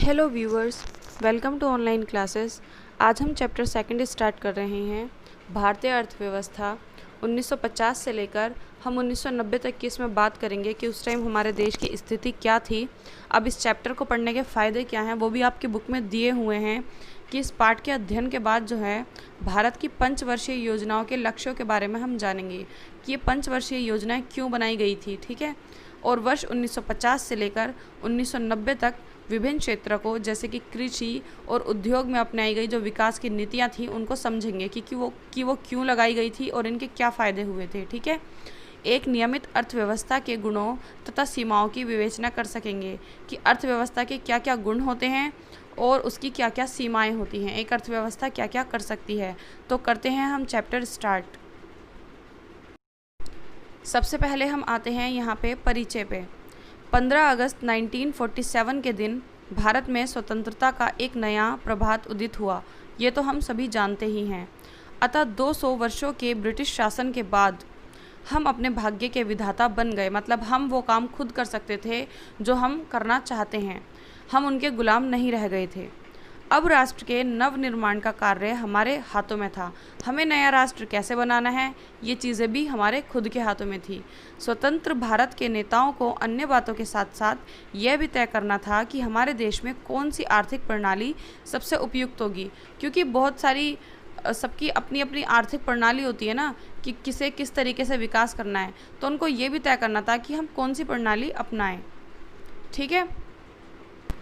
Hello viewers, welcome to online classes. आज हम chapter second start कर रहे हैं। भारतीय अर्थव्यवस्था 1950 से लेकर हम 1990 तक की इसमें बात करेंगे कि उस टाइम हमारे देश की स्थिति क्या थी। अब इस चैप्टर को पढ़ने के फ़ायदे क्या हैं वो भी आपकी बुक में दिए हुए हैं कि इस पाठ के अध्ययन के बाद जो है भारत की पंचवर्षीय योजनाओं के लक्ष्यों के बारे में हम जानेंगे कि ये पंचवर्षीय योजनाएं क्यों बनाई गई थी, ठीक है। और वर्ष 1950 से लेकर 1990 तक विभिन्न क्षेत्रों को जैसे कि कृषि और उद्योग में अपनाई गई जो विकास की नीतियां थी उनको समझेंगे कि वो क्यों लगाई गई थी और इनके क्या फ़ायदे हुए थे, ठीक है। एक नियमित अर्थव्यवस्था के गुणों तथा सीमाओं की विवेचना कर सकेंगे कि अर्थव्यवस्था के क्या क्या गुण होते हैं और उसकी क्या क्या सीमाएं होती हैं, एक अर्थव्यवस्था क्या क्या कर सकती है। तो करते हैं हम चैप्टर स्टार्ट। सबसे पहले हम आते हैं यहाँ पे परिचय पे। 15 अगस्त 1947 के दिन भारत में स्वतंत्रता का एक नया प्रभात उदित हुआ, ये तो हम सभी जानते ही हैं। अतः 200 वर्षों के ब्रिटिश शासन के बाद हम अपने भाग्य के विधाता बन गए, मतलब हम वो काम खुद कर सकते थे जो हम करना चाहते हैं, हम उनके गुलाम नहीं रह गए थे। अब राष्ट्र के नवनिर्माण का कार्य हमारे हाथों में था। हमें नया राष्ट्र कैसे बनाना है ये चीज़ें भी हमारे खुद के हाथों में थी। स्वतंत्र भारत के नेताओं को अन्य बातों के साथ साथ यह भी तय करना था कि हमारे देश में कौन सी आर्थिक प्रणाली सबसे उपयुक्त होगी, क्योंकि बहुत सारी सबकी अपनी अपनी आर्थिक प्रणाली होती है ना कि किसे किस तरीके से विकास करना है, तो उनको ये भी तय करना था कि हम कौन सी प्रणाली अपनाएं, ठीक है।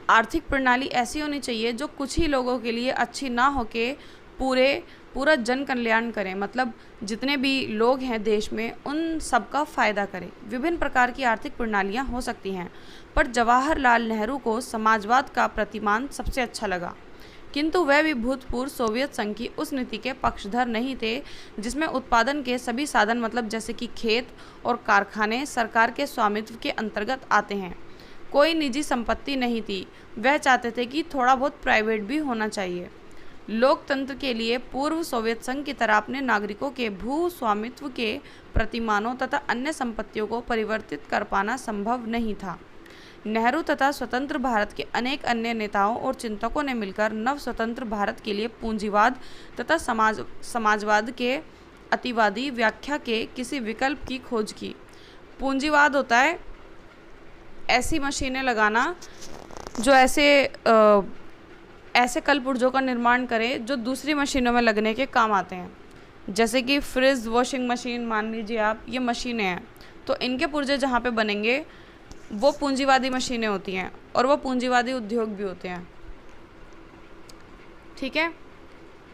आर्थिक प्रणाली ऐसी होनी चाहिए जो कुछ ही लोगों के लिए अच्छी ना होके पूरा जन कल्याण करें, मतलब जितने भी लोग हैं देश में उन सबका फ़ायदा करें। विभिन्न प्रकार की आर्थिक प्रणालियां हो सकती हैं, पर जवाहरलाल नेहरू को समाजवाद का प्रतिमान सबसे अच्छा लगा, किंतु वह भी भूतपूर्व सोवियत संघ की उस नीति के पक्षधर नहीं थे जिसमें उत्पादन के सभी साधन, मतलब जैसे कि खेत और कारखाने, सरकार के स्वामित्व के अंतर्गत आते हैं। कोई निजी संपत्ति नहीं थी। वह चाहते थे कि थोड़ा बहुत प्राइवेट भी होना चाहिए। लोकतंत्र के लिए पूर्व सोवियत संघ की तरह अपने नागरिकों के भू स्वामित्व के प्रतिमानों तथा अन्य संपत्तियों को परिवर्तित कर पाना संभव नहीं था। नेहरू तथा स्वतंत्र भारत के अनेक अन्य नेताओं और चिंतकों ने मिलकर नव स्वतंत्र भारत के लिए पूंजीवाद तथा समाजवाद के अतिवादी व्याख्या के किसी विकल्प की खोज की। पूंजीवाद होता है ऐसी मशीनें लगाना जो ऐसे कल पुर्जों का निर्माण करें जो दूसरी मशीनों में लगने के काम आते हैं, जैसे कि फ्रिज, वॉशिंग मशीन, मान लीजिए आप, ये मशीनें हैं, तो इनके पुर्जे जहाँ पे बनेंगे वो पूंजीवादी मशीनें होती हैं और वो पूंजीवादी उद्योग भी होते हैं, ठीक है।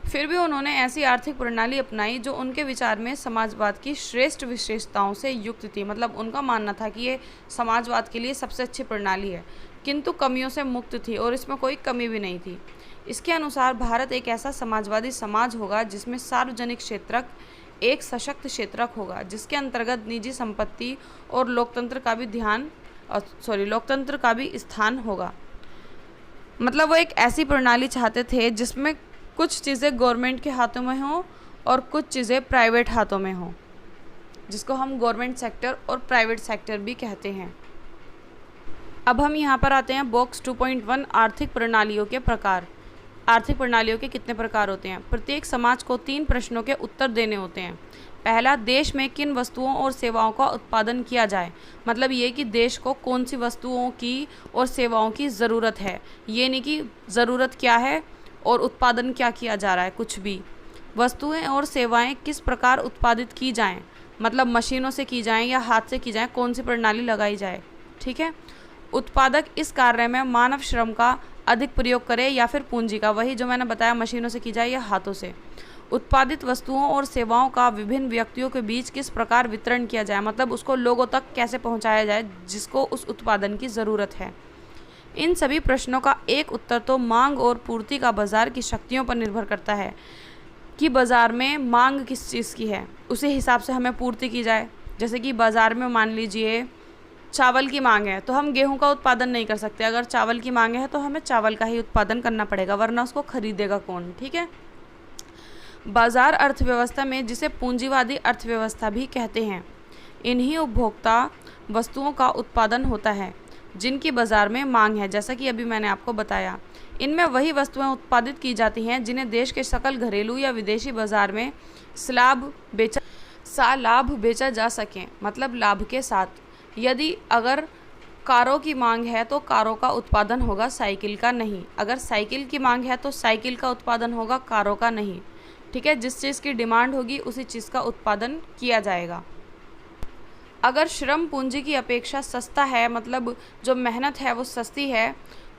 फिर भी उन्होंने ऐसी आर्थिक प्रणाली अपनाई जो उनके विचार में समाजवाद की श्रेष्ठ विशेषताओं से युक्त थी, मतलब उनका मानना था कि ये समाजवाद के लिए सबसे अच्छी प्रणाली है, किंतु कमियों से मुक्त थी और इसमें कोई कमी भी नहीं थी। इसके अनुसार भारत एक ऐसा समाजवादी समाज होगा जिसमें सार्वजनिक क्षेत्रक एक सशक्त क्षेत्रक होगा, जिसके अंतर्गत निजी संपत्ति और लोकतंत्र का भी स्थान होगा। मतलब वो एक ऐसी प्रणाली चाहते थे जिसमें कुछ चीज़ें गवर्नमेंट के हाथों में हों और कुछ चीज़ें प्राइवेट हाथों में हों, जिसको हम गवर्नमेंट सेक्टर और प्राइवेट सेक्टर भी कहते हैं। अब हम यहाँ पर आते हैं बॉक्स 2.1 आर्थिक प्रणालियों के प्रकार। आर्थिक प्रणालियों के कितने प्रकार होते हैं? प्रत्येक समाज को 3 प्रश्नों के उत्तर देने होते हैं। पहला, देश में किन वस्तुओं और सेवाओं का उत्पादन किया जाए, मतलब ये कि देश को कौन सी वस्तुओं की और सेवाओं की ज़रूरत है, ये नहीं कि ज़रूरत क्या है और उत्पादन क्या किया जा रहा है, कुछ भी। वस्तुएं और सेवाएं किस प्रकार उत्पादित की जाएं, मतलब मशीनों से की जाएं या हाथ से की जाएं, कौन सी प्रणाली लगाई जाए, ठीक है। उत्पादक इस कार्य में मानव श्रम का अधिक प्रयोग करे या फिर पूंजी का, वही जो मैंने बताया, मशीनों से की जाए या हाथों से। उत्पादित वस्तुओं और सेवाओं का विभिन्न व्यक्तियों के बीच किस प्रकार वितरण किया जाए, मतलब उसको लोगों तक कैसे पहुँचाया जाए जिसको उस उत्पादन की ज़रूरत है। इन सभी प्रश्नों का एक उत्तर तो मांग और पूर्ति का बाजार की शक्तियों पर निर्भर करता है कि बाज़ार में मांग किस चीज़ की है, उसी हिसाब से हमें पूर्ति की जाए। जैसे कि बाज़ार में मान लीजिए चावल की मांग है तो हम गेहूं का उत्पादन नहीं कर सकते, अगर चावल की मांग है तो हमें चावल का ही उत्पादन करना पड़ेगा, वरना उसको खरीदेगा कौन, ठीक है। बाज़ार अर्थव्यवस्था में जिसे पूंजीवादी अर्थव्यवस्था भी कहते हैं, इन्हीं उपभोक्ता वस्तुओं का उत्पादन होता है। जिनकी बाज़ार में मांग है, जैसा कि अभी मैंने आपको बताया। इनमें वही वस्तुएं उत्पादित की जाती हैं जिन्हें देश के सकल घरेलू या विदेशी बाज़ार में लाभ बेचा जा सके, मतलब लाभ के साथ। यदि अगर कारों की मांग है तो कारों का उत्पादन होगा, साइकिल का नहीं। अगर साइकिल की मांग है तो साइकिल का उत्पादन होगा, कारों का नहीं। ठीक है, जिस चीज़ की डिमांड होगी उसी चीज़ का उत्पादन किया जाएगा। अगर श्रम पूंजी की अपेक्षा सस्ता है, मतलब जो मेहनत है वो सस्ती है,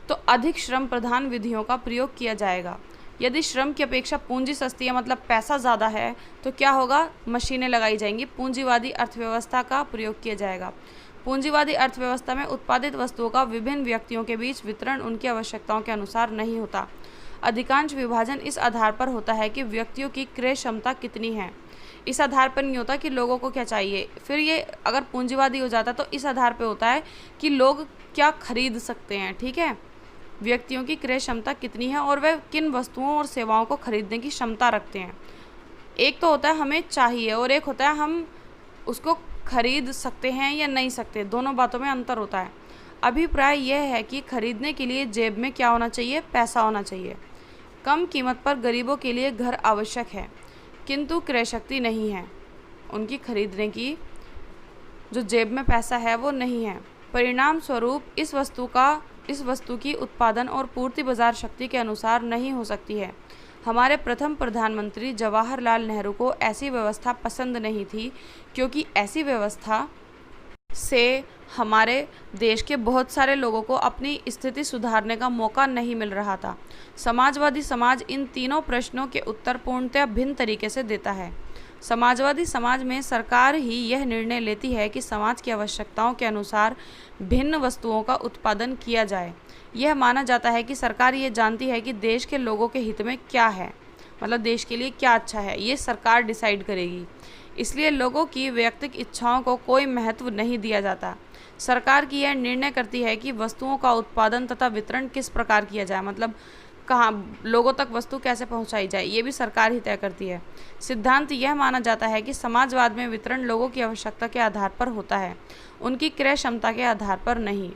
तो अधिक श्रम प्रधान विधियों का प्रयोग किया जाएगा। यदि श्रम की अपेक्षा पूंजी सस्ती है, मतलब पैसा ज़्यादा है, तो क्या होगा, मशीनें लगाई जाएंगी, पूंजीवादी अर्थव्यवस्था का प्रयोग किया जाएगा। पूंजीवादी अर्थव्यवस्था में उत्पादित वस्तुओं का विभिन्न व्यक्तियों के बीच वितरण उनकी आवश्यकताओं के अनुसार नहीं होता। अधिकांश विभाजन इस आधार पर होता है कि व्यक्तियों की क्रय क्षमता कितनी है। इस आधार पर नहीं होता कि लोगों को क्या चाहिए। फिर ये अगर पूंजीवादी हो जाता तो इस आधार पर होता है कि लोग क्या खरीद सकते हैं। ठीक है, व्यक्तियों की क्रय क्षमता कितनी है और वे किन वस्तुओं और सेवाओं को खरीदने की क्षमता रखते हैं। एक तो होता है हमें चाहिए और एक होता है हम उसको खरीद सकते हैं या नहीं सकते, दोनों बातों में अंतर होता है। अभिप्राय यह है कि खरीदने के लिए जेब में क्या होना चाहिए, पैसा होना चाहिए। कम कीमत पर गरीबों के लिए घर आवश्यक है, किंतु क्रय शक्ति नहीं है, उनकी खरीदने की जो जेब में पैसा है वो नहीं है। परिणाम स्वरूप इस वस्तु की उत्पादन और पूर्ति बाजार शक्ति के अनुसार नहीं हो सकती है। हमारे प्रथम प्रधानमंत्री जवाहरलाल नेहरू को ऐसी व्यवस्था पसंद नहीं थी, क्योंकि ऐसी व्यवस्था से हमारे देश के बहुत सारे लोगों को अपनी स्थिति सुधारने का मौका नहीं मिल रहा था। समाजवादी समाज इन तीनों प्रश्नों के उत्तर पूर्णतः भिन्न तरीके से देता है। समाजवादी समाज में सरकार ही यह निर्णय लेती है कि समाज की आवश्यकताओं के अनुसार भिन्न वस्तुओं का उत्पादन किया जाए। यह माना जाता है कि सरकार ये जानती है कि देश के लोगों के हित में क्या है, मतलब देश के लिए क्या अच्छा है, ये सरकार डिसाइड करेगी। इसलिए लोगों की वैयक्तिक इच्छाओं को कोई महत्व नहीं दिया जाता। सरकार की यह निर्णय करती है कि वस्तुओं का उत्पादन तथा वितरण किस प्रकार किया जाए, मतलब कहाँ लोगों तक वस्तु कैसे पहुंचाई जाए, ये भी सरकार ही तय करती है। सिद्धांत यह माना जाता है कि समाजवाद में वितरण लोगों की आवश्यकता के आधार पर होता है, उनकी क्रय क्षमता के आधार पर नहीं।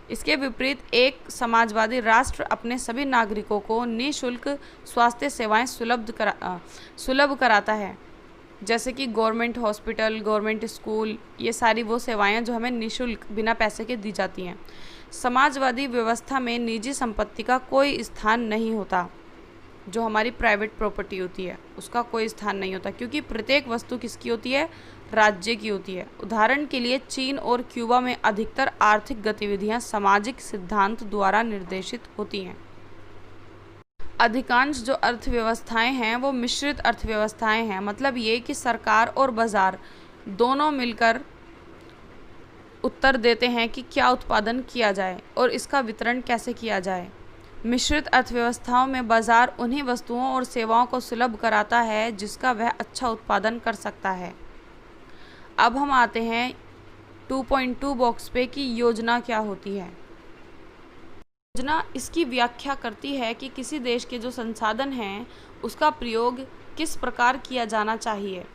इसके विपरीत एक समाजवादी राष्ट्र अपने सभी नागरिकों को निःशुल्क स्वास्थ्य सेवाएं सुलभ कराता है, जैसे कि गवर्नमेंट हॉस्पिटल, गवर्नमेंट स्कूल, ये सारी वो सेवाएं जो हमें निःशुल्क बिना पैसे के दी जाती हैं। समाजवादी व्यवस्था में निजी संपत्ति का कोई स्थान नहीं होता, जो हमारी प्राइवेट प्रॉपर्टी होती है उसका कोई स्थान नहीं होता, क्योंकि प्रत्येक वस्तु किसकी होती है, राज्य की होती है। उदाहरण के लिए चीन और क्यूबा में अधिकतर आर्थिक गतिविधियां सामाजिक सिद्धांत द्वारा निर्देशित होती हैं। अधिकांश जो अर्थव्यवस्थाएं हैं वो मिश्रित अर्थव्यवस्थाएं हैं, मतलब ये कि सरकार और बाजार दोनों मिलकर उत्तर देते हैं कि क्या उत्पादन किया जाए और इसका वितरण कैसे किया जाए। मिश्रित अर्थव्यवस्थाओं में बाजार उन्हीं वस्तुओं और सेवाओं को सुलभ कराता है जिसका वह अच्छा उत्पादन कर सकता है। अब हम आते हैं 2.2 बॉक्स पे कि योजना क्या होती है। योजना इसकी व्याख्या करती है कि किसी देश के जो संसाधन हैं उसका प्रयोग किस प्रकार किया जाना चाहिए।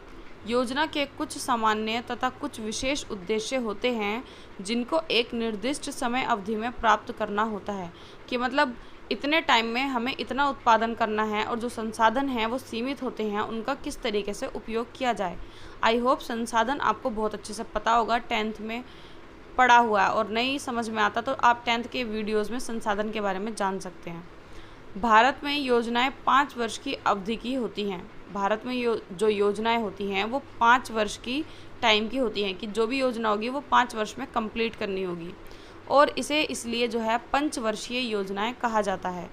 योजना के कुछ सामान्य तथा कुछ विशेष उद्देश्य होते हैं जिनको एक निर्दिष्ट समय अवधि में प्राप्त करना होता है, कि मतलब इतने टाइम में हमें इतना उत्पादन करना है और जो संसाधन हैं वो सीमित होते हैं, उनका किस तरीके से उपयोग किया जाए। आई होप संसाधन आपको बहुत अच्छे से पता होगा, 10th में पढ़ा हुआ है, और नहीं समझ में आता तो आप 10th के वीडियोज़ में संसाधन के बारे में जान सकते हैं। भारत में योजनाएं 5 वर्ष की अवधि की होती हैं। भारत में जो योजनाएं होती हैं वो 5 वर्ष की टाइम की होती हैं, कि जो भी योजना होगी वो 5 वर्ष में कंप्लीट करनी होगी, और इसे इसलिए जो है पंचवर्षीय योजनाएं कहा जाता है।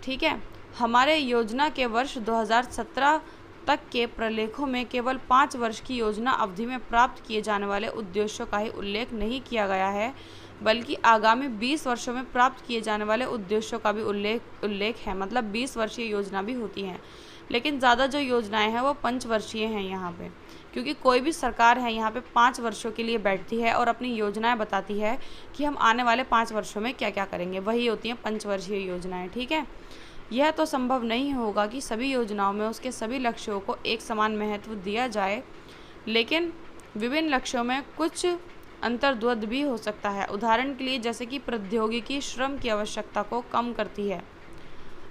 ठीक है, हमारे योजना के वर्ष 2017 तक के प्रलेखों में केवल 5 वर्ष की योजना अवधि में प्राप्त किए जाने वाले उद्देश्यों का ही उल्लेख नहीं किया गया है, बल्कि आगामी 20 वर्षों में प्राप्त किए जाने वाले उद्देश्यों का भी उल्लेख है। मतलब 20 वर्षीय योजना भी होती हैं, लेकिन ज़्यादा जो योजनाएं हैं वो पंचवर्षीय हैं यहाँ पे, क्योंकि कोई भी सरकार है यहाँ पे 5 वर्षों के लिए बैठती है और अपनी योजनाएं बताती है कि हम आने वाले 5 वर्षों में क्या क्या करेंगे, वही होती हैं पंचवर्षीय योजनाएं। ठीक है, यह तो संभव नहीं होगा कि सभी योजनाओं में उसके सभी लक्ष्यों को एक समान महत्व दिया जाए, लेकिन विभिन्न लक्ष्यों में कुछ अंतर्द्वंद भी हो सकता है। उदाहरण के लिए जैसे कि प्रौद्योगिकी श्रम की आवश्यकता को कम करती है।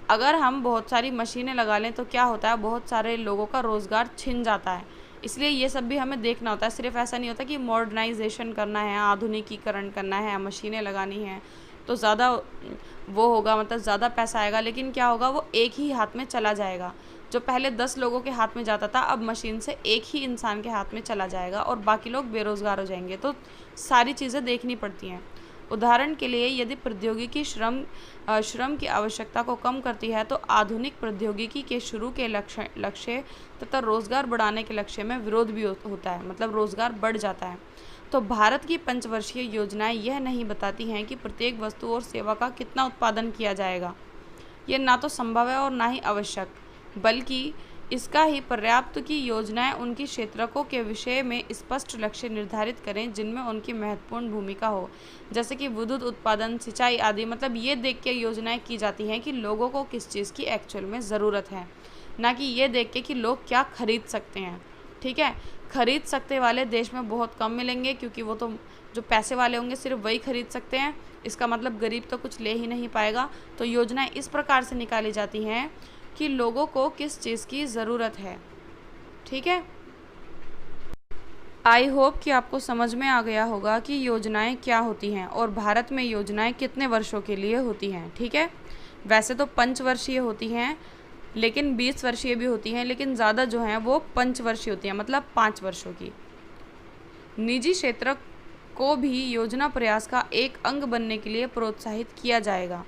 अगर हम बहुत सारी मशीनें लगा लें तो क्या होता है, बहुत सारे लोगों का रोज़गार छिन जाता है। इसलिए ये सब भी हमें देखना होता है। सिर्फ ऐसा नहीं होता कि मॉडर्नाइजेशन करना है, आधुनिकीकरण करना है, मशीनें लगानी हैं तो ज़्यादा वो होगा, मतलब ज़्यादा पैसा आएगा, लेकिन क्या होगा, वो एक ही हाथ में चला जाएगा। जो पहले 10 लोगों के हाथ में जाता था, अब मशीन से एक ही इंसान के हाथ में चला जाएगा और बाकी लोग बेरोज़गार हो जाएंगे। तो सारी चीज़ें देखनी पड़ती हैं। उदाहरण के लिए यदि प्रौद्योगिकी श्रम की आवश्यकता को कम करती है तो आधुनिक प्रौद्योगिकी के शुरू के लक्ष्य तथा रोज़गार बढ़ाने के लक्ष्य में विरोध भी होता है, मतलब रोज़गार बढ़ जाता है। तो भारत की पंचवर्षीय योजनाएं यह नहीं बताती हैं कि प्रत्येक वस्तु और सेवा का कितना उत्पादन किया जाएगा। यह ना तो संभव है और ना ही आवश्यक, बल्कि इसका ही पर्याप्त की योजनाएं उनकी क्षेत्रकों के विषय में स्पष्ट लक्ष्य निर्धारित करें जिनमें उनकी महत्वपूर्ण भूमिका हो, जैसे कि विद्युत उत्पादन, सिंचाई आदि। मतलब ये देख के योजनाएं की जाती हैं कि लोगों को किस चीज़ की एक्चुअल में ज़रूरत है, ना कि ये देख के कि लोग क्या खरीद सकते हैं। ठीक है, खरीद सकते वाले देश में बहुत कम मिलेंगे, क्योंकि वो तो जो पैसे वाले होंगे सिर्फ वही खरीद सकते हैं। इसका मतलब गरीब तो कुछ ले ही नहीं पाएगा। तो योजनाएं इस प्रकार से निकाली जाती हैं कि लोगों को किस चीज़ की ज़रूरत है। ठीक है, आई होप कि आपको समझ में आ गया होगा कि योजनाएं क्या होती हैं और भारत में योजनाएं कितने वर्षों के लिए होती हैं। ठीक है, वैसे तो पंचवर्षीय होती हैं, लेकिन 20 वर्षीय भी होती हैं, लेकिन ज़्यादा जो हैं वो पंचवर्षीय होती हैं, मतलब 5 वर्षों की। निजी क्षेत्र को भी योजना प्रयास का एक अंग बनने के लिए प्रोत्साहित किया जाएगा।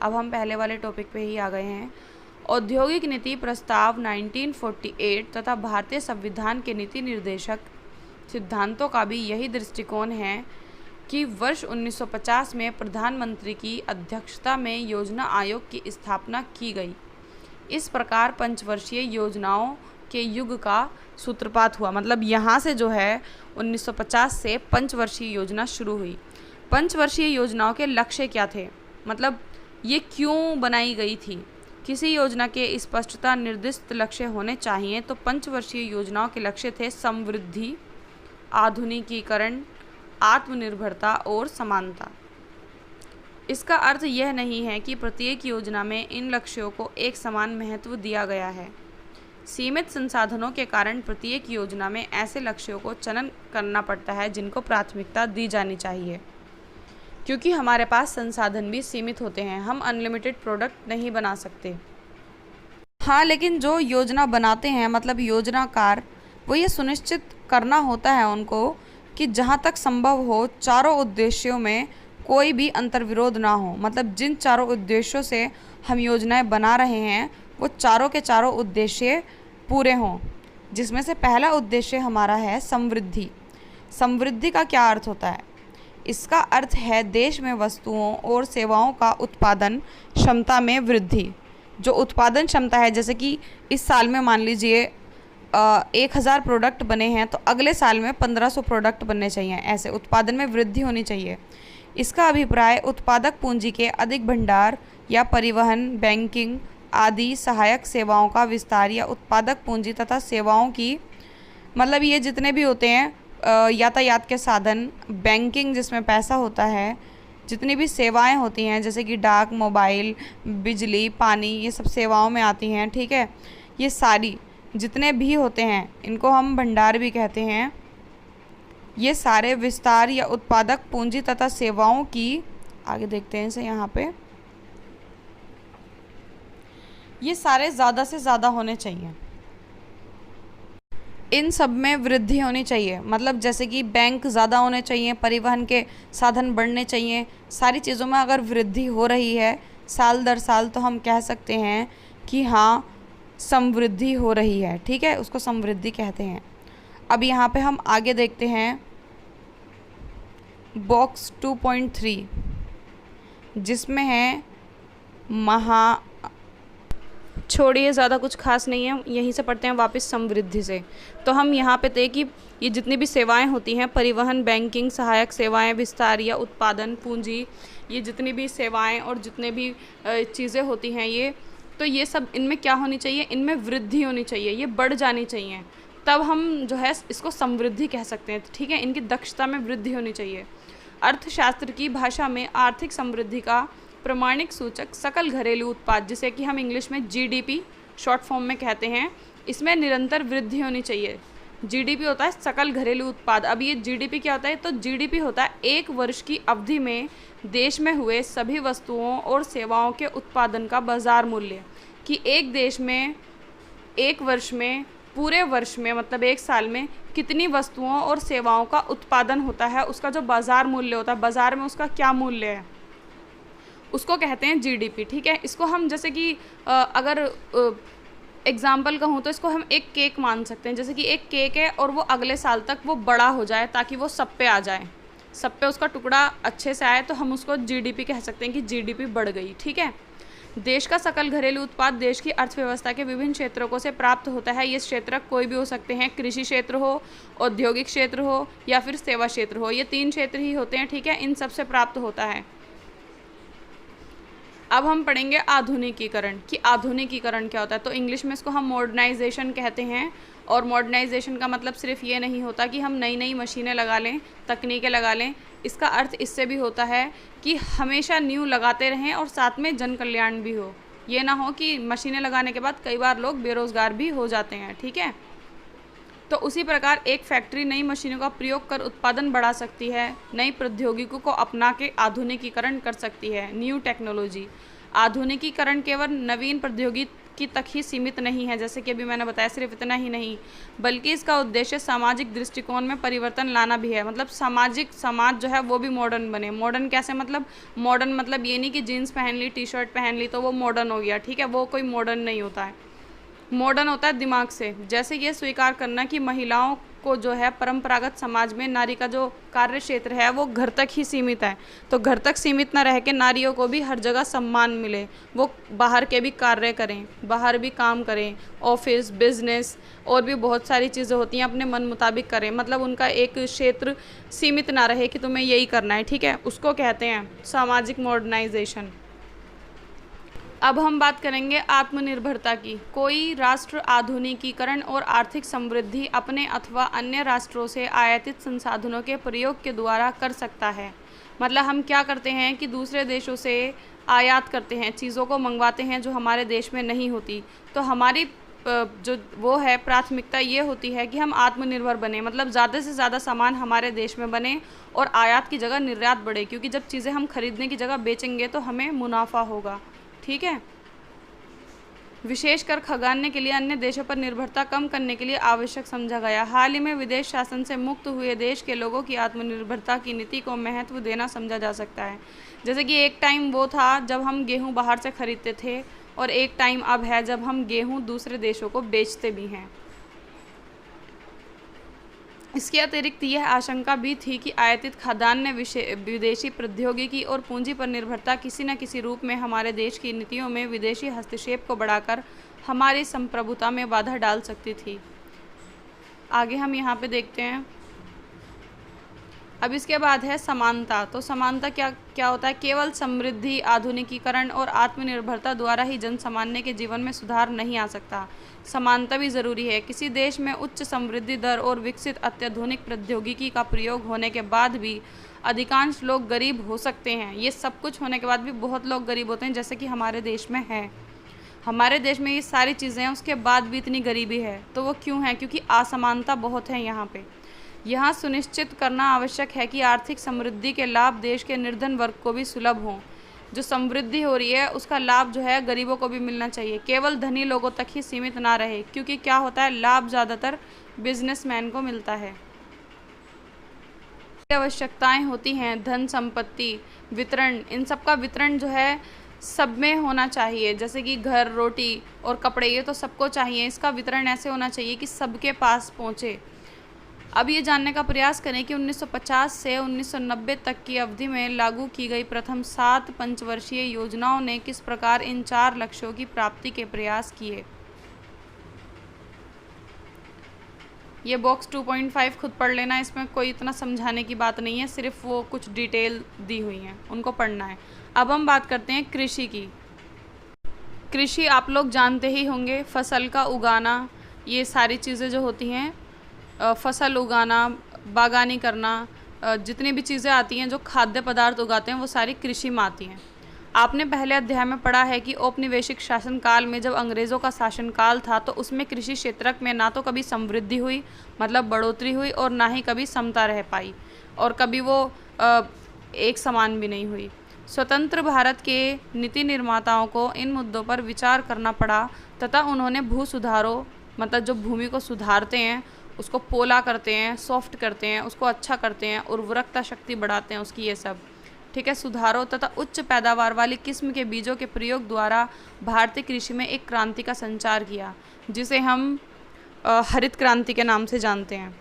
अब हम पहले वाले टॉपिक पे ही आ गए हैं। औद्योगिक नीति प्रस्ताव 1948 तथा भारतीय संविधान के नीति निर्देशक सिद्धांतों का भी यही दृष्टिकोण है कि वर्ष 1950 में प्रधानमंत्री की अध्यक्षता में योजना आयोग की स्थापना की गई। इस प्रकार पंचवर्षीय योजनाओं के युग का सूत्रपात हुआ। मतलब यहाँ से जो है 1950 से पंचवर्षीय योजना शुरू हुई। पंचवर्षीय योजनाओं के लक्ष्य क्या थे, मतलब ये क्यों बनाई गई थी। किसी योजना के स्पष्टता निर्दिष्ट लक्ष्य होने चाहिए। तो पंचवर्षीय योजनाओं के लक्ष्य थे समृद्धि, आधुनिकीकरण, आत्मनिर्भरता और समानता। इसका अर्थ यह नहीं है कि प्रत्येक योजना में इन लक्ष्यों को एक समान महत्व दिया गया है। सीमित संसाधनों के कारण प्रत्येक योजना में ऐसे लक्ष्यों को चयन करना पड़ता है जिनको प्राथमिकता दी जानी चाहिए, क्योंकि हमारे पास संसाधन भी सीमित होते हैं। हम अनलिमिटेड प्रोडक्ट नहीं बना सकते। हाँ, लेकिन जो योजना बनाते हैं, मतलब योजनाकार, वो ये सुनिश्चित करना होता है उनको कि जहाँ तक संभव हो चारों उद्देश्यों में कोई भी अंतर्विरोध ना हो। मतलब जिन चारों उद्देश्यों से हम योजनाएं बना रहे हैं वो चारों के चारों उद्देश्य पूरे हों, जिसमें से पहला उद्देश्य हमारा है समृद्धि। समृद्धि का क्या अर्थ होता है? इसका अर्थ है देश में वस्तुओं और सेवाओं का उत्पादन क्षमता में वृद्धि। जो उत्पादन क्षमता है, जैसे कि इस साल में मान लीजिए 1000 प्रोडक्ट बने हैं तो अगले साल में 1500 प्रोडक्ट बनने चाहिए। ऐसे उत्पादन में वृद्धि होनी चाहिए। इसका अभिप्राय उत्पादक पूंजी के अधिक भंडार या परिवहन, बैंकिंग आदि सहायक सेवाओं का विस्तार या उत्पादक पूंजी तथा सेवाओं की, मतलब ये जितने भी होते हैं यातायात के साधन, बैंकिंग जिसमें पैसा होता है, जितनी भी सेवाएं होती हैं जैसे कि डाक, मोबाइल, बिजली, पानी, ये सब सेवाओं में आती हैं। ठीक है, ये सारी जितने भी होते हैं इनको हम भंडार भी कहते हैं। ये सारे विस्तार या उत्पादक पूंजी तथा सेवाओं की, आगे देखते हैं इसे यहाँ पे, ये सारे ज़्यादा से ज़्यादा होने चाहिए। इन सब में वृद्धि होनी चाहिए। मतलब जैसे कि बैंक ज़्यादा होने चाहिए, परिवहन के साधन बढ़ने चाहिए। सारी चीज़ों में अगर वृद्धि हो रही है साल दर साल तो हम कह सकते हैं कि हाँ समृद्धि हो रही है। ठीक है, उसको समृद्धि कहते हैं। अब यहाँ पे हम आगे देखते हैं बॉक्स 2.3 जिसमें है छोड़िए, ज़्यादा कुछ खास नहीं है, यहीं से पढ़ते हैं वापस समृद्धि से। तो हम यहाँ पे थे कि ये जितनी भी सेवाएं होती हैं, परिवहन, बैंकिंग, सहायक सेवाएं, विस्तार या उत्पादन पूंजी, ये जितनी भी सेवाएं और जितने भी चीज़ें होती हैं, ये तो ये सब इनमें क्या होनी चाहिए, इनमें वृद्धि होनी चाहिए, ये बढ़ जानी चाहिए। तब हम जो है इसको समृद्धि कह सकते हैं, ठीक है। इनकी दक्षता में वृद्धि होनी चाहिए। अर्थशास्त्र की भाषा में आर्थिक समृद्धि का प्रमाणिक सूचक सकल घरेलू उत्पाद, जिसे कि हम इंग्लिश में जीडीपी शॉर्ट फॉर्म में कहते हैं, इसमें निरंतर वृद्धि होनी चाहिए। जीडीपी होता है सकल घरेलू उत्पाद। अब ये जीडीपी क्या होता है? तो जीडीपी होता है एक वर्ष की अवधि में देश में हुए सभी वस्तुओं और सेवाओं के उत्पादन का बाजार मूल्य, कि एक देश में एक वर्ष में, पूरे वर्ष में, मतलब एक साल में कितनी वस्तुओं और सेवाओं का उत्पादन होता है, उसका जो बाजार मूल्य होता है, बाजार में उसका क्या मूल्य है, उसको कहते हैं जीडीपी, ठीक है। इसको हम जैसे कि अगर एग्जाम्पल कहूँ तो इसको हम एक केक मान सकते हैं। जैसे कि एक केक है और वो अगले साल तक वो बड़ा हो जाए ताकि वो सब पे आ जाए, सब पे उसका टुकड़ा अच्छे से आए, तो हम उसको जीडीपी कह सकते हैं कि जीडीपी बढ़ गई, ठीक है। देश का सकल घरेलू उत्पाद देश की अर्थव्यवस्था के विभिन्न क्षेत्रों से प्राप्त होता है। ये क्षेत्र कोई भी हो सकते हैं, कृषि क्षेत्र हो, औद्योगिक क्षेत्र हो या फिर सेवा क्षेत्र हो, ये 3 क्षेत्र ही होते हैं, ठीक है। इन सब से प्राप्त होता है। अब हम पढ़ेंगे आधुनिकीकरण, कि आधुनिकीकरण क्या होता है। तो इंग्लिश में इसको हम मॉडर्नाइजेशन कहते हैं। और मॉडर्नाइजेशन का मतलब सिर्फ ये नहीं होता कि हम नई नई मशीनें लगा लें, तकनीकें लगा लें। इसका अर्थ इससे भी होता है कि हमेशा न्यू लगाते रहें और साथ में जन कल्याण भी हो। ये ना हो कि मशीनें लगाने के बाद कई बार लोग बेरोज़गार भी हो जाते हैं, ठीक है। तो उसी प्रकार एक फैक्ट्री नई मशीनों का प्रयोग कर उत्पादन बढ़ा सकती है, नई प्रौद्योगिकी को अपना के आधुनिकीकरण कर सकती है, न्यू टेक्नोलॉजी। आधुनिकीकरण केवल नवीन प्रौद्योगिकी तक ही सीमित नहीं है, जैसे कि अभी मैंने बताया, सिर्फ इतना ही नहीं, बल्कि इसका उद्देश्य सामाजिक दृष्टिकोण में परिवर्तन लाना भी है। मतलब समाज जो है वो भी मॉडर्न बने। मॉडर्न कैसे? मतलब मॉडर्न मतलब ये नहीं कि जीन्स पहन ली, टी शर्ट पहन ली तो वो मॉडर्न हो गया, ठीक है, वो कोई मॉडर्न नहीं होता है। मॉडर्न होता है दिमाग से। जैसे ये स्वीकार करना कि महिलाओं को जो है परंपरागत समाज में नारी का जो कार्य क्षेत्र है वो घर तक ही सीमित है, तो घर तक सीमित ना रह के नारियों को भी हर जगह सम्मान मिले, वो बाहर के भी कार्य करें, बाहर भी काम करें, ऑफिस, बिजनेस और भी बहुत सारी चीज़ें होती हैं अपने मन मुताबिक करें। मतलब उनका एक क्षेत्र सीमित ना रहे कि तुम्हें यही करना है, ठीक है, उसको कहते हैं सामाजिक मॉडर्नाइजेशन। अब हम बात करेंगे आत्मनिर्भरता की। कोई राष्ट्र आधुनिकीकरण और आर्थिक समृद्धि अपने अथवा अन्य राष्ट्रों से आयातित संसाधनों के प्रयोग के द्वारा कर सकता है। मतलब हम क्या करते हैं कि दूसरे देशों से आयात करते हैं, चीज़ों को मंगवाते हैं जो हमारे देश में नहीं होती। तो हमारी जो वो है प्राथमिकता ये होती है कि हम आत्मनिर्भर बने, मतलब ज़्यादा से ज़्यादा सामान हमारे देश में बने और आयात की जगह निर्यात बढ़े, क्योंकि जब चीज़ें हम खरीदने की जगह बेचेंगे तो हमें मुनाफा होगा, ठीक है। विशेषकर खगानने के लिए अन्य देशों पर निर्भरता कम करने के लिए आवश्यक समझा गया। हाल ही में विदेश शासन से मुक्त हुए देश के लोगों की आत्मनिर्भरता की नीति को महत्व देना समझा जा सकता है। जैसे कि एक टाइम वो था जब हम गेहूं बाहर से खरीदते थे, और एक टाइम अब है जब हम गेहूं दूसरे देशों को बेचते भी हैं। इसके अतिरिक्त यह आशंका भी थी कि आयातित खाद्यान्न विदेशी प्रौद्योगिकी और पूंजी पर निर्भरता किसी न किसी रूप में हमारे देश की नीतियों में विदेशी हस्तक्षेप को बढ़ाकर हमारी संप्रभुता में बाधा डाल सकती थी। आगे हम यहाँ पे देखते हैं। अब इसके बाद है समानता। तो समानता क्या होता है? केवल समृद्धि, आधुनिकीकरण और आत्मनिर्भरता द्वारा ही जन सामान्य के जीवन में सुधार नहीं आ सकता, समानता भी ज़रूरी है। किसी देश में उच्च समृद्धि दर और विकसित अत्याधुनिक प्रौद्योगिकी का प्रयोग होने के बाद भी अधिकांश लोग गरीब हो सकते हैं। ये सब कुछ होने के बाद भी बहुत लोग गरीब होते हैं, जैसे कि हमारे देश में है। हमारे देश में ये सारी चीज़ें हैं, उसके बाद भी इतनी गरीबी है। तो वो क्यों है? क्योंकि असमानता बहुत है यहाँ पे। यहाँ सुनिश्चित करना आवश्यक है कि आर्थिक समृद्धि के लाभ देश के निर्धन वर्ग को भी सुलभ हों। जो समृद्धि हो रही है उसका लाभ जो है गरीबों को भी मिलना चाहिए, केवल धनी लोगों तक ही सीमित ना रहे। क्योंकि क्या होता है, लाभ ज़्यादातर बिजनेसमैन को मिलता है। आवश्यकताएं होती हैं, धन संपत्ति वितरण, इन सब का वितरण जो है सब में होना चाहिए। जैसे कि घर, रोटी और कपड़े, ये तो सबको चाहिए। इसका वितरण ऐसे होना चाहिए कि सबके पास पहुँचे। अब ये जानने का प्रयास करें कि 1950 से 1990 तक की अवधि में लागू की गई प्रथम 7 पंचवर्षीय योजनाओं ने किस प्रकार इन 4 लक्ष्यों की प्राप्ति के प्रयास किए। ये बॉक्स 2.5 खुद पढ़ लेना, इसमें कोई इतना समझाने की बात नहीं है, सिर्फ वो कुछ डिटेल दी हुई हैं, उनको पढ़ना है। अब हम बात करते हैं कृषि की। कृषि आप लोग जानते ही होंगे, फसल का उगाना, ये सारी चीज़ें जो होती हैं, फसल उगाना, बागानी करना, जितनी भी चीज़ें आती हैं जो खाद्य पदार्थ उगाते हैं वो सारी कृषि में आती हैं। आपने पहले अध्याय में पढ़ा है कि औपनिवेशिक शासनकाल में जब अंग्रेज़ों का शासनकाल था तो उसमें कृषि क्षेत्र में ना तो कभी समृद्धि हुई, मतलब बढ़ोतरी हुई, और ना ही कभी समता रह पाई, और कभी वो एक समान भी नहीं हुई। स्वतंत्र भारत के नीति निर्माताओं को इन मुद्दों पर विचार करना पड़ा तथा उन्होंने भू सुधारों, मतलब जो भूमि को सुधारते हैं, उसको पोला करते हैं, सॉफ्ट करते हैं, उसको अच्छा करते हैं, उर्वरकता शक्ति बढ़ाते हैं उसकी, ये सब ठीक है, सुधारों तथा उच्च पैदावार वाली किस्म के बीजों के प्रयोग द्वारा भारतीय कृषि में एक क्रांति का संचार किया, जिसे हम हरित क्रांति के नाम से जानते हैं।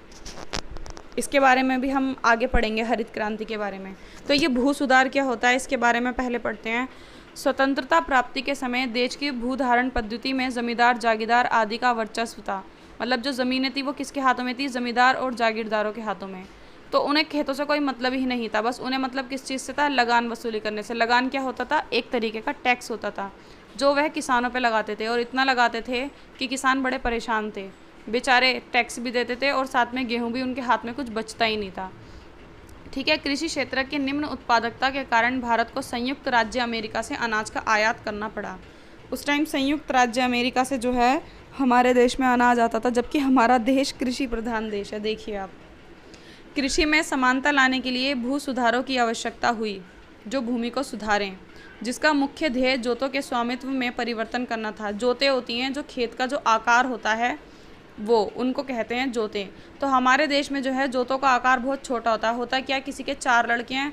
इसके बारे में भी हम आगे पढ़ेंगे, हरित क्रांति के बारे में। तो ये भू सुधार क्या होता है इसके बारे में पहले पढ़ते हैं। स्वतंत्रता प्राप्ति के समय देश की भूधारण पद्धति में जमींदार, जागीरदार आदि का वर्चस्व था। मतलब जो ज़मीनें थी वो किसके हाथों में थी? जमींदार और जागीरदारों के हाथों में। तो उन्हें खेतों से कोई मतलब ही नहीं था, बस उन्हें मतलब किस चीज़ से था? लगान वसूली करने से। लगान क्या होता था? एक तरीके का टैक्स होता था जो वह किसानों पे लगाते थे, और इतना लगाते थे कि किसान बड़े परेशान थे बेचारे, टैक्स भी देते थे और साथ में गेहूँ भी उनके हाथ में कुछ बचता ही नहीं था। ठीक है, कृषि क्षेत्र की निम्न उत्पादकता के कारण भारत को संयुक्त राज्य अमेरिका से अनाज का आयात करना पड़ा। उस टाइम संयुक्त राज्य अमेरिका से जो है हमारे देश में अनाज आता था, जबकि हमारा देश कृषि प्रधान देश है। देखिए आप, कृषि में समानता लाने के लिए भू सुधारों की आवश्यकता हुई जो भूमि को सुधारें, जिसका मुख्य ध्येय जोतों के स्वामित्व में परिवर्तन करना था। जोतें होती हैं जो खेत का जो आकार होता है वो, उनको कहते हैं जोतें। तो हमारे देश में जो है जोतों का आकार बहुत छोटा होता है। होता क्या, किसी के 4 लड़के हैं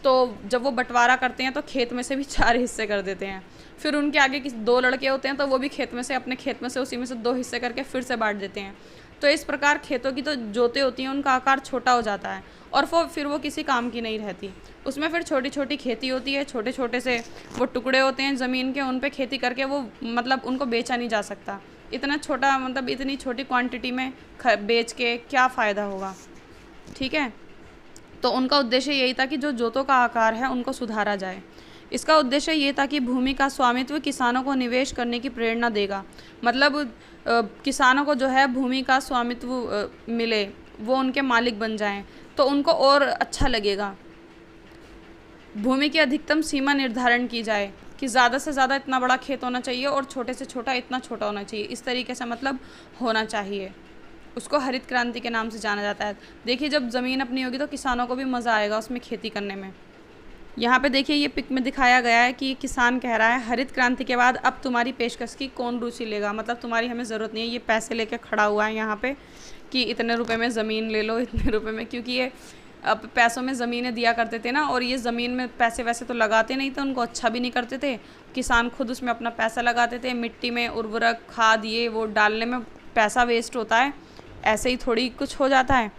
तो जब वो बंटवारा करते हैं तो खेत में से भी 4 हिस्से कर देते हैं। फिर उनके आगे किसी 2 लड़के होते हैं तो वो भी खेत में से, अपने खेत में से उसी में से 2 हिस्से करके फिर से बांट देते हैं। तो इस प्रकार खेतों की तो जोतें होती हैं उनका आकार छोटा हो जाता है, और फिर वो किसी काम की नहीं रहती। उसमें फिर छोटी छोटी खेती होती है, छोटे छोटे से वो टुकड़े होते हैं ज़मीन के, उन पे खेती करके वो मतलब उनको बेचा नहीं जा सकता। इतना छोटा, मतलब इतनी छोटी क्वांटिटी में बेच के क्या फ़ायदा होगा। ठीक है, तो उनका उद्देश्य यही था कि जो जोतों का आकार है उनको सुधारा जाए। इसका उद्देश्य ये था कि भूमि का स्वामित्व किसानों को निवेश करने की प्रेरणा देगा। मतलब किसानों को जो है भूमि का स्वामित्व मिले, वो उनके मालिक बन जाएं, तो उनको और अच्छा लगेगा। भूमि की अधिकतम सीमा निर्धारण की जाए कि ज़्यादा से ज़्यादा इतना बड़ा खेत होना चाहिए और छोटे से छोटा इतना छोटा होना चाहिए, इस तरीके से मतलब होना चाहिए। उसको हरित क्रांति के नाम से जाना जाता है। देखिए, जब ज़मीन अपनी होगी तो किसानों को भी मज़ा आएगा उसमें खेती करने में। यहाँ पे देखिए, ये पिक में दिखाया गया है कि किसान कह रहा है हरित क्रांति के बाद अब तुम्हारी पेशकश की कौन रुचि लेगा, मतलब तुम्हारी हमें ज़रूरत नहीं है। ये पैसे लेके खड़ा हुआ है यहाँ पे कि इतने रुपए में ज़मीन ले लो, इतने रुपए में, क्योंकि ये अब पैसों में ज़मीनें दिया करते थे ना, और ये ज़मीन में पैसे वैसे तो लगाते नहीं थे, उनको अच्छा भी नहीं करते थे। किसान खुद उसमें अपना पैसा लगाते थे, मिट्टी में उर्वरक, खाद, ये वो डालने में पैसा वेस्ट होता है, ऐसे ही थोड़ी कुछ हो जाता है।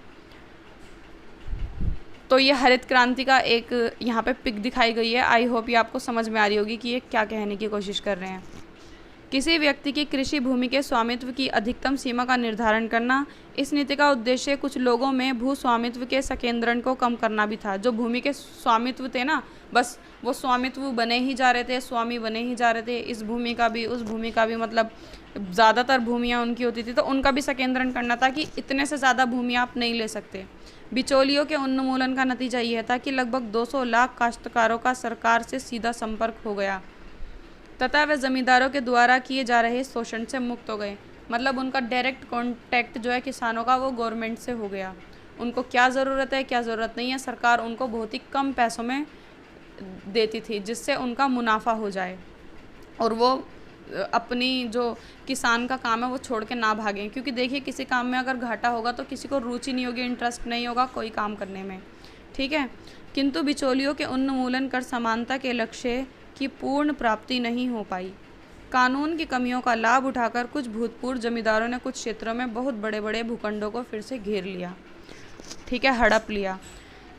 तो ये हरित क्रांति का एक यहाँ पे पिक दिखाई गई है। आई होप ये आपको समझ में आ रही होगी कि ये क्या कहने की कोशिश कर रहे हैं। किसी व्यक्ति की कृषि भूमि के स्वामित्व की अधिकतम सीमा का निर्धारण करना। इस नीति का उद्देश्य कुछ लोगों में भू स्वामित्व के संकेंद्रण को कम करना भी था। जो भूमि के स्वामित्व थे ना, बस वो स्वामित्व बने ही जा रहे थे, स्वामी बने ही जा रहे थे, इस भूमि का भी उस भूमि का भी, मतलब ज़्यादातर भूमियाँ उनकी होती थी, तो उनका भी संकेंद्रण करना था कि इतने से ज़्यादा भूमि आप नहीं ले सकते। बिचौलियों के उन्मूलन का नतीजा यह था कि लगभग 200 लाख काश्तकारों का सरकार से सीधा संपर्क हो गया तथा वे ज़मींदारों के द्वारा किए जा रहे शोषण से मुक्त हो गए। मतलब उनका डायरेक्ट कॉन्टैक्ट जो है किसानों का, वो गवर्नमेंट से हो गया। उनको क्या ज़रूरत है, क्या ज़रूरत नहीं है, सरकार उनको बहुत ही कम पैसों में देती थी, जिससे उनका मुनाफा हो जाए और वो अपनी जो किसान का काम है वो छोड़ के ना भागें। क्योंकि देखिए, किसी काम में अगर घाटा होगा तो किसी को रुचि नहीं होगी, इंटरेस्ट नहीं होगा कोई काम करने में। ठीक है, किंतु बिचौलियों के उन्मूलन कर समानता के लक्ष्य की पूर्ण प्राप्ति नहीं हो पाई। कानून की कमियों का लाभ उठाकर कुछ भूतपूर्व जमींदारों ने कुछ क्षेत्रों में बहुत बड़े बड़े भूखंडों को फिर से घेर लिया। ठीक है, हड़प लिया।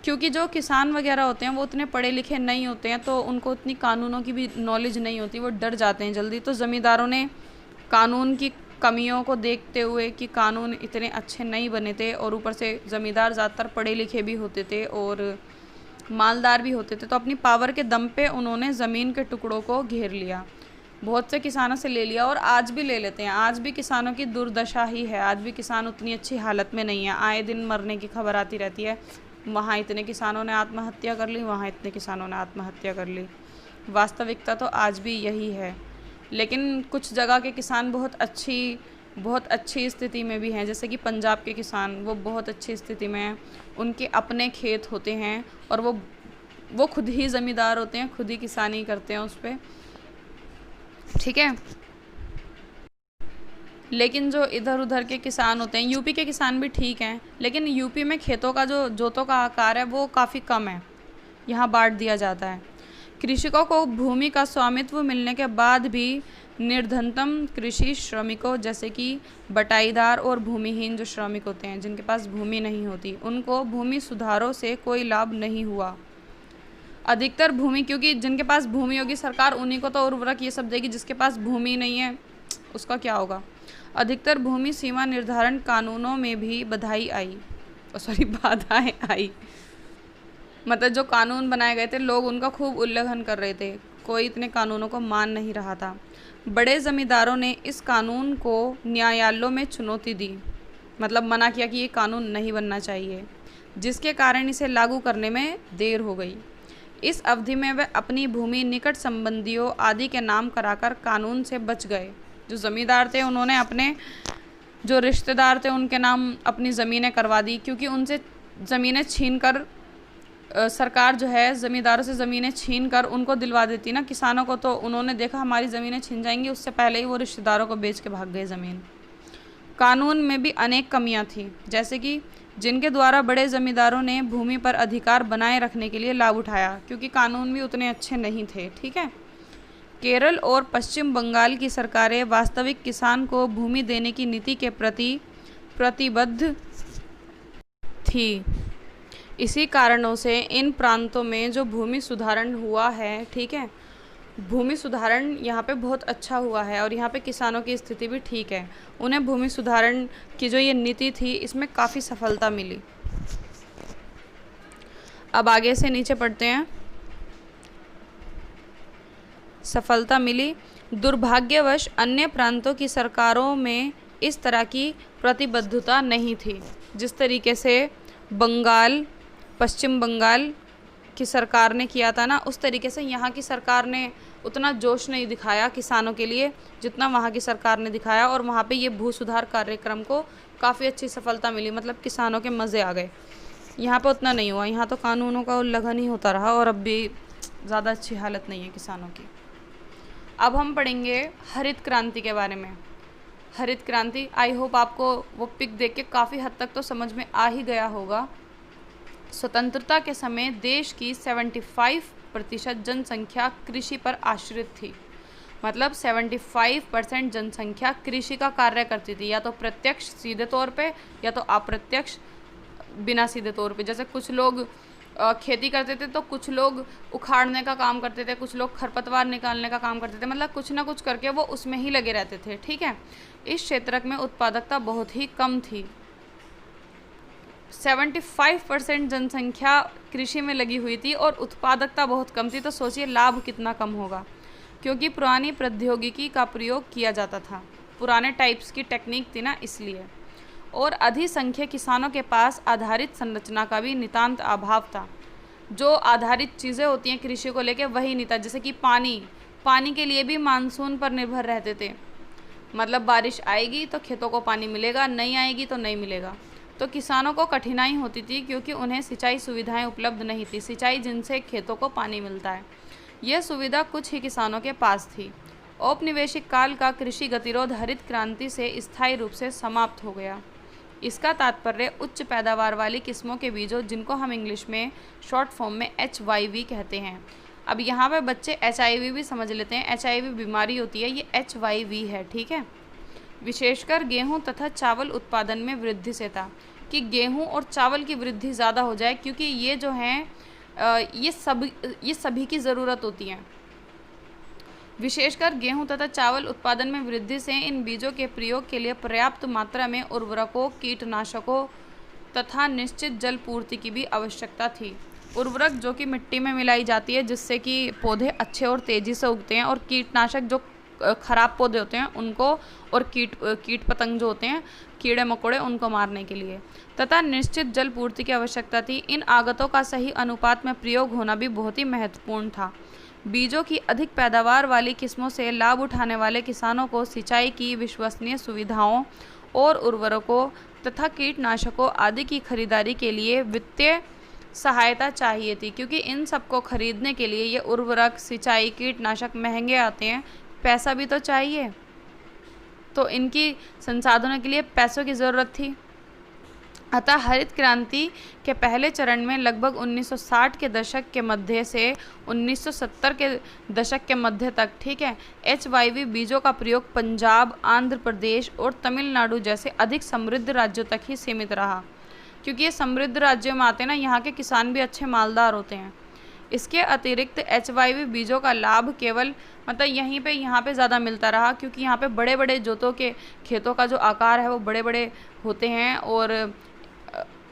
क्योंकि जो किसान वगैरह होते हैं वो उतने पढ़े लिखे नहीं होते हैं, तो उनको उतनी कानूनों की भी नॉलेज नहीं होती, वो डर जाते हैं जल्दी। तो ज़मींदारों ने कानून की कमियों को देखते हुए कि कानून इतने अच्छे नहीं बने थे, और ऊपर से ज़मींदार ज़्यादातर पढ़े लिखे भी होते थे और मालदार भी होते थे, तो अपनी पावर के दम पे उन्होंने ज़मीन के टुकड़ों को घेर लिया। बहुत से किसानों से ले लिया और आज भी ले लेते हैं। आज भी किसानों की दुर्दशा ही है, आज भी किसान उतनी अच्छी हालत में नहीं है। आए दिन मरने की खबर आती रहती है, वहाँ इतने किसानों ने आत्महत्या कर ली, वहाँ इतने किसानों ने आत्महत्या कर ली। वास्तविकता तो आज भी यही है। लेकिन कुछ जगह के किसान बहुत अच्छी स्थिति में भी हैं, जैसे कि पंजाब के किसान, वो बहुत अच्छी स्थिति में हैं। उनके अपने खेत होते हैं और वो खुद ही ज़मींदार होते हैं, खुद ही किसानी करते हैं उस पर, ठीक है। लेकिन जो इधर उधर के किसान होते हैं, यूपी के किसान भी ठीक हैं, लेकिन यूपी में खेतों का जो जोतों का आकार है वो काफ़ी कम है, यहाँ बांट दिया जाता है। कृषकों को भूमि का स्वामित्व मिलने के बाद भी निर्धनतम कृषि श्रमिकों जैसे कि बटाईदार और भूमिहीन जो श्रमिक होते हैं, जिनके पास भूमि नहीं होती, उनको भूमि सुधारों से कोई लाभ नहीं हुआ। अधिकतर भूमि, क्योंकि जिनके पास भूमि होगी सरकार उन्हीं को तो उर्वरक ये सब देगी, जिसके पास भूमि नहीं है उसका क्या होगा। अधिकतर भूमि सीमा निर्धारण कानूनों में भी बाधाएं आई। मतलब जो कानून बनाए गए थे लोग उनका खूब उल्लंघन कर रहे थे, कोई इतने कानूनों को मान नहीं रहा था। बड़े ज़मींदारों ने इस कानून को न्यायालयों में चुनौती दी, मतलब मना किया कि ये कानून नहीं बनना चाहिए, जिसके कारण इसे लागू करने में देर हो गई। इस अवधि में वे अपनी भूमि निकट संबंधियों आदि के नाम कराकर कानून से बच गए। जो ज़मींदार थे उन्होंने अपने जो रिश्तेदार थे उनके नाम अपनी ज़मीनें करवा दी, क्योंकि उनसे ज़मीनें छीन कर सरकार जो है ज़मींदारों से ज़मीनें छीन कर उनको दिलवा देती ना किसानों को, तो उन्होंने देखा हमारी ज़मीनें छीन जाएंगी, उससे पहले ही वो रिश्तेदारों को बेच के भाग गए ज़मीन। कानून में भी अनेक कमियां थी, जैसे कि जिनके द्वारा बड़े ज़मींदारों ने भूमि पर अधिकार बनाए रखने के लिए लाभ उठाया, क्योंकि कानून भी उतने अच्छे नहीं थे, ठीक है। केरल और पश्चिम बंगाल की सरकारें वास्तविक किसान को भूमि देने की नीति के प्रति प्रतिबद्ध थी। इसी कारणों से इन प्रांतों में जो भूमि सुधारण हुआ है, ठीक है, भूमि सुधारण यहाँ पे बहुत अच्छा हुआ है और यहाँ पे किसानों की स्थिति भी ठीक है। उन्हें भूमि सुधारण की जो ये नीति थी इसमें काफ़ी सफलता मिली। अब आगे से नीचे पढ़ते हैं। सफलता मिली। दुर्भाग्यवश अन्य प्रांतों की सरकारों में इस तरह की प्रतिबद्धता नहीं थी। जिस तरीके से पश्चिम बंगाल की सरकार ने किया था ना, उस तरीके से यहाँ की सरकार ने उतना जोश नहीं दिखाया किसानों के लिए जितना वहाँ की सरकार ने दिखाया, और वहाँ पे ये भू सुधार कार्यक्रम को काफ़ी अच्छी सफलता मिली, मतलब किसानों के मज़े आ गए। यहाँ पे उतना नहीं हुआ, यहाँ तो कानूनों का उल्लंघन ही होता रहा और अब भी ज़्यादा अच्छी हालत नहीं है किसानों की। अब हम पढ़ेंगे हरित क्रांति के बारे में। हरित क्रांति, आई होप आपको वो पिक देख के काफ़ी हद तक तो समझ में आ ही गया होगा। स्वतंत्रता के समय देश की 75% जनसंख्या कृषि पर आश्रित थी, मतलब 75% जनसंख्या कृषि का कार्य करती थी, या तो प्रत्यक्ष सीधे तौर पे या तो अप्रत्यक्ष बिना सीधे तौर पे। जैसे कुछ लोग खेती करते थे तो कुछ लोग उखाड़ने का काम करते थे, कुछ लोग खरपतवार निकालने का काम करते थे, मतलब कुछ ना कुछ करके वो उसमें ही लगे रहते थे, ठीक है। इस क्षेत्र में उत्पादकता बहुत ही कम थी। 75% जनसंख्या कृषि में लगी हुई थी और उत्पादकता बहुत कम थी, तो सोचिए लाभ कितना कम होगा, क्योंकि पुरानी प्रौद्योगिकी का प्रयोग किया जाता था, पुराने टाइप्स की टेक्निक थी ना, इसलिए। और अधिसंख्यक किसानों के पास आधारित संरचना का भी नितांत अभाव था। जो आधारित चीज़ें होती हैं कृषि को लेके वही नहीं था, जैसे कि पानी के लिए भी मानसून पर निर्भर रहते थे, मतलब बारिश आएगी तो खेतों को पानी मिलेगा, नहीं आएगी तो नहीं मिलेगा। तो किसानों को कठिनाई होती थी क्योंकि उन्हें सिंचाई सुविधाएं उपलब्ध नहीं थी, सिंचाई जिनसे खेतों को पानी मिलता है, यह सुविधा कुछ ही किसानों के पास थी। औपनिवेशिक काल का कृषि गतिरोध हरित क्रांति से स्थायी रूप से समाप्त हो गया। इसका तात्पर्य उच्च पैदावार वाली किस्मों के बीजों, जिनको हम इंग्लिश में शॉर्ट फॉर्म में HYV कहते हैं। अब यहाँ पे बच्चे HIV भी समझ लेते हैं, HIV बीमारी होती है, ये HYV है, ठीक है। विशेषकर गेहूं तथा चावल उत्पादन में वृद्धि से था, कि गेहूं और चावल की वृद्धि ज़्यादा हो जाए, क्योंकि ये जो हैं ये सभी की ज़रूरत होती है। विशेषकर गेहूं तथा चावल उत्पादन में वृद्धि से इन बीजों के प्रयोग के लिए पर्याप्त मात्रा में उर्वरकों, कीटनाशकों तथा निश्चित जल पूर्ति की भी आवश्यकता थी। उर्वरक जो कि मिट्टी में मिलाई जाती है जिससे कि पौधे अच्छे और तेज़ी से उगते हैं, और कीटनाशक जो खराब पौधे होते हैं उनको, और कीट पतंग जो होते हैं, कीड़े मकोड़े, उनको मारने के लिए, तथा निश्चित जल पूर्ति की आवश्यकता थी। इन आगतों का सही अनुपात में प्रयोग होना भी बहुत ही महत्वपूर्ण था। बीजों की अधिक पैदावार वाली किस्मों से लाभ उठाने वाले किसानों को सिंचाई की विश्वसनीय सुविधाओं और उर्वरकों तथा कीटनाशकों आदि की खरीदारी के लिए वित्तीय सहायता चाहिए थी, क्योंकि इन सबको खरीदने के लिए ये उर्वरक, सिंचाई, कीटनाशक महंगे आते हैं, पैसा भी तो चाहिए, तो इनकी संसाधनों के लिए पैसों की ज़रूरत थी। अतः हरित क्रांति के पहले चरण में लगभग 1960 के दशक के मध्य से 1970 के दशक के मध्य तक, ठीक है, HYV बीजों का प्रयोग पंजाब, आंध्र प्रदेश और तमिलनाडु जैसे अधिक समृद्ध राज्यों तक ही सीमित रहा, क्योंकि ये समृद्ध राज्यों में आते हैं ना, यहाँ के किसान भी अच्छे मालदार होते हैं। इसके अतिरिक्त HYV बीजों का लाभ केवल मतलब यहाँ पे ज़्यादा मिलता रहा, क्योंकि यहाँ पे बड़े बड़े जोतों के खेतों का जो आकार है वो बड़े बड़े होते हैं,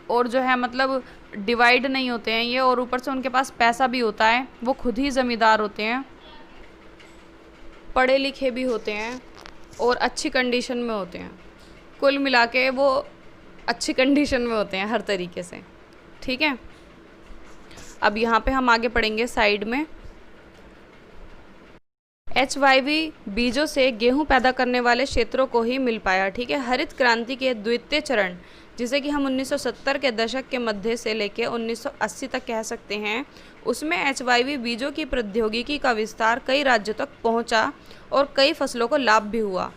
और जो है मतलब डिवाइड नहीं होते हैं ये, और ऊपर से उनके पास पैसा भी होता है, वो खुद ही ज़मींदार होते हैं, पढ़े लिखे भी होते हैं और अच्छी कंडीशन में होते हैं। कुल मिला के वो अच्छी कंडीशन में होते हैं हर तरीके से, ठीक है। अब यहाँ पे हम आगे पढ़ेंगे साइड में। HYV बीजों से गेहूं पैदा करने वाले क्षेत्रों को ही मिल पाया, ठीक है। हरित क्रांति के द्वितीय चरण, जिसे कि हम 1970 के दशक के मध्य से लेकर 1980 तक कह सकते हैं, उसमें HYV बीजों की प्रौद्योगिकी का विस्तार कई राज्यों तक पहुंचा और कई फसलों को लाभ भी हुआ।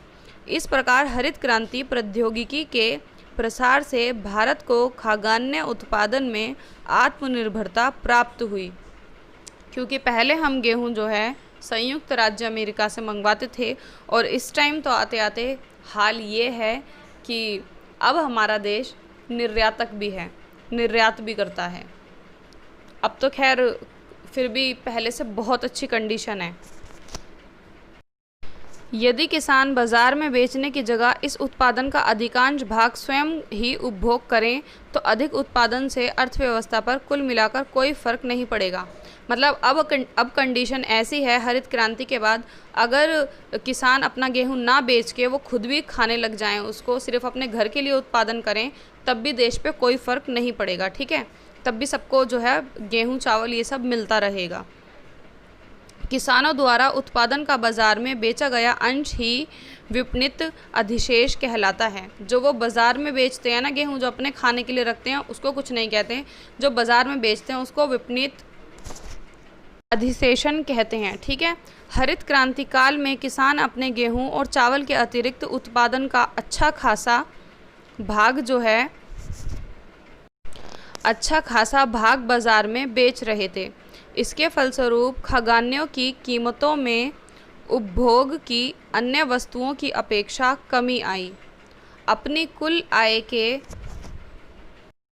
इस प्रकार हरित क्रांति प्रौद्योगिकी के प्रसार से भारत को खाद्यान्न उत्पादन में आत्मनिर्भरता प्राप्त हुई, क्योंकि पहले हम गेहूं जो है संयुक्त राज्य अमेरिका से मंगवाते थे, और इस टाइम तो आते आते हाल ये है कि अब हमारा देश निर्यातक भी है, निर्यात भी करता है। अब तो खैर फिर भी पहले से बहुत अच्छी कंडीशन है। यदि किसान बाज़ार में बेचने की जगह इस उत्पादन का अधिकांश भाग स्वयं ही उपभोग करें तो अधिक उत्पादन से अर्थव्यवस्था पर कुल मिलाकर कोई फ़र्क नहीं पड़ेगा। मतलब अब कंडीशन ऐसी है हरित क्रांति के बाद, अगर किसान अपना गेहूं ना बेच के वो खुद भी खाने लग जाएं, उसको सिर्फ अपने घर के लिए उत्पादन करें, तब भी देश पे कोई फ़र्क नहीं पड़ेगा, ठीक है। तब भी सबको जो है गेहूं, चावल ये सब मिलता रहेगा। किसानों द्वारा उत्पादन का बाज़ार में बेचा गया अंश ही विपणित अधिशेष कहलाता है। जो वो बाज़ार में बेचते हैं ना गेहूं, जो अपने खाने के लिए रखते हैं, उसको कुछ नहीं कहते हैं, जो बाज़ार में बेचते हैं उसको विपणित अधिशेषण कहते हैं, ठीक है। हरित क्रांति काल में किसान अपने गेहूं और चावल के अतिरिक्त उत्पादन का अच्छा खासा भाग बाज़ार में बेच रहे थे। इसके फलस्वरूप खाद्यान्नों की कीमतों में उपभोग की अन्य वस्तुओं की अपेक्षा कमी आई। अपनी कुल आय के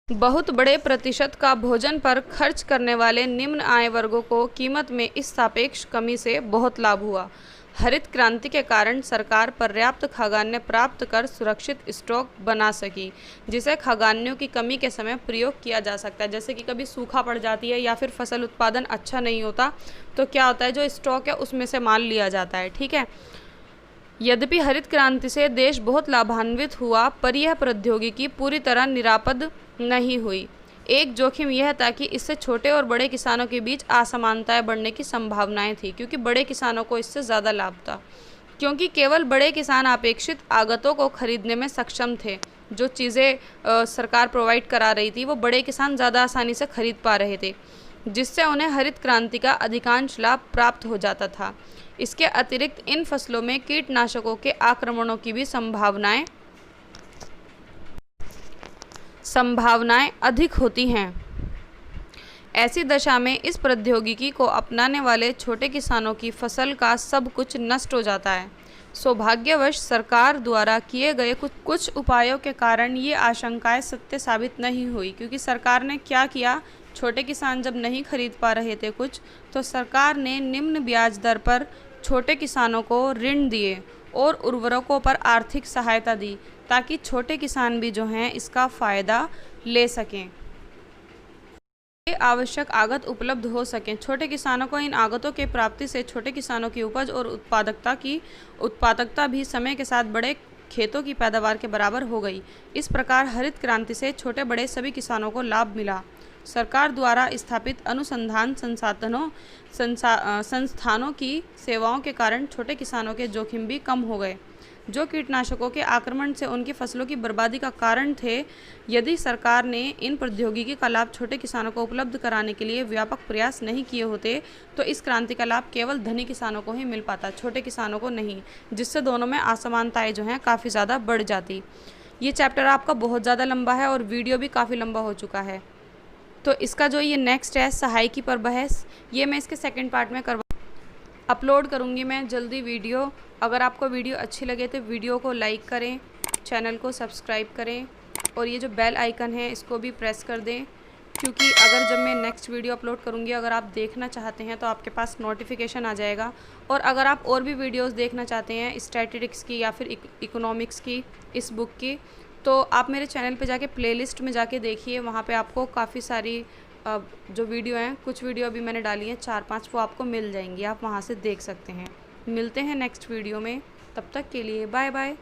बहुत बड़े प्रतिशत का भोजन पर खर्च करने वाले निम्न आय वर्गों को कीमत में इस सापेक्ष कमी से बहुत लाभ हुआ। हरित क्रांति के कारण सरकार पर्याप्त खाद्यान्न प्राप्त कर सुरक्षित स्टॉक बना सकी, जिसे खाद्यान्नों की कमी के समय प्रयोग किया जा सकता है। जैसे कि कभी सूखा पड़ जाती है या फिर फसल उत्पादन अच्छा नहीं होता, तो क्या होता है, जो स्टॉक है उसमें से माल लिया जाता है, ठीक है। यद्यपि हरित क्रांति से देश बहुत लाभान्वित हुआ, पर यह प्रौद्योगिकी पूरी तरह निरापद नहीं हुई। एक जोखिम यह था कि इससे छोटे और बड़े किसानों के बीच असमानताएं बढ़ने की संभावनाएं थी, क्योंकि बड़े किसानों को इससे ज़्यादा लाभ था, क्योंकि केवल बड़े किसान अपेक्षित आगतों को खरीदने में सक्षम थे। जो चीज़ें सरकार प्रोवाइड करा रही थी वो बड़े किसान ज़्यादा आसानी से खरीद पा रहे थे, जिससे उन्हें हरित क्रांति का अधिकांश लाभ प्राप्त हो जाता था। इसके अतिरिक्त इन फसलों में कीटनाशकों के आक्रमणों की भी संभावनाएं अधिक होती हैं। ऐसी दशा में इस प्रौद्योगिकी को अपनाने वाले छोटे किसानों की फसल का सब कुछ नष्ट हो जाता है। सौभाग्यवश सरकार द्वारा किए गए कुछ उपायों के कारण ये आशंकाएं सत्य साबित नहीं हुई, क्योंकि सरकार ने क्या किया, छोटे किसान जब नहीं खरीद पा रहे थे कुछ, तो सरकार ने निम्न ब्याज दर पर छोटे किसानों को ऋण दिए और उर्वरकों पर आर्थिक सहायता दी, ताकि छोटे किसान भी जो हैं इसका फ़ायदा ले सकें। आवश्यक आगत उपलब्ध हो सकें। छोटे किसानों को इन आगतों के प्राप्ति से छोटे किसानों की उपज और उत्पादकता भी समय के साथ बड़े खेतों की पैदावार के बराबर हो गई। इस प्रकार हरित क्रांति से छोटे बड़े सभी किसानों को लाभ मिला। सरकार द्वारा स्थापित अनुसंधान संस्थानों की सेवाओं के कारण छोटे किसानों के जोखिम भी कम हो गए, जो कीटनाशकों के आक्रमण से उनकी फसलों की बर्बादी का कारण थे। यदि सरकार ने इन प्रौद्योगिकी का लाभ छोटे किसानों को उपलब्ध कराने के लिए व्यापक प्रयास नहीं किए होते तो इस क्रांति का लाभ केवल धनी किसानों को ही मिल पाता, छोटे किसानों को नहीं, जिससे दोनों में असमानताएं जो हैं काफ़ी ज़्यादा बढ़ जाती। ये चैप्टर आपका बहुत ज़्यादा लंबा है और वीडियो भी काफ़ी लंबा हो चुका है, तो इसका जो ये नेक्स्ट है सहायकी पर बहस, ये मैं इसके सेकेंड पार्ट में अपलोड करूँगी मैं जल्दी वीडियो। अगर आपको वीडियो अच्छी लगे तो वीडियो को लाइक करें, चैनल को सब्सक्राइब करें और ये जो बेल आइकन है इसको भी प्रेस कर दें, क्योंकि अगर जब मैं नेक्स्ट वीडियो अपलोड करूँगी अगर आप देखना चाहते हैं तो आपके पास नोटिफिकेशन आ जाएगा। और अगर आप और भी वीडियोस देखना चाहते हैं स्टैटिस्टिक्स की या फिर इकोनॉमिक्स की, इस बुक की, तो आप मेरे चैनल पे जाके प्लेलिस्ट में जाके देखिए। वहाँ पे आपको काफ़ी सारी जो वीडियो हैं, कुछ वीडियो अभी मैंने डाली हैं 4-5, वो आपको मिल जाएंगी, आप वहाँ से देख सकते हैं। मिलते हैं नेक्स्ट वीडियो में, तब तक के लिए बाय बाय।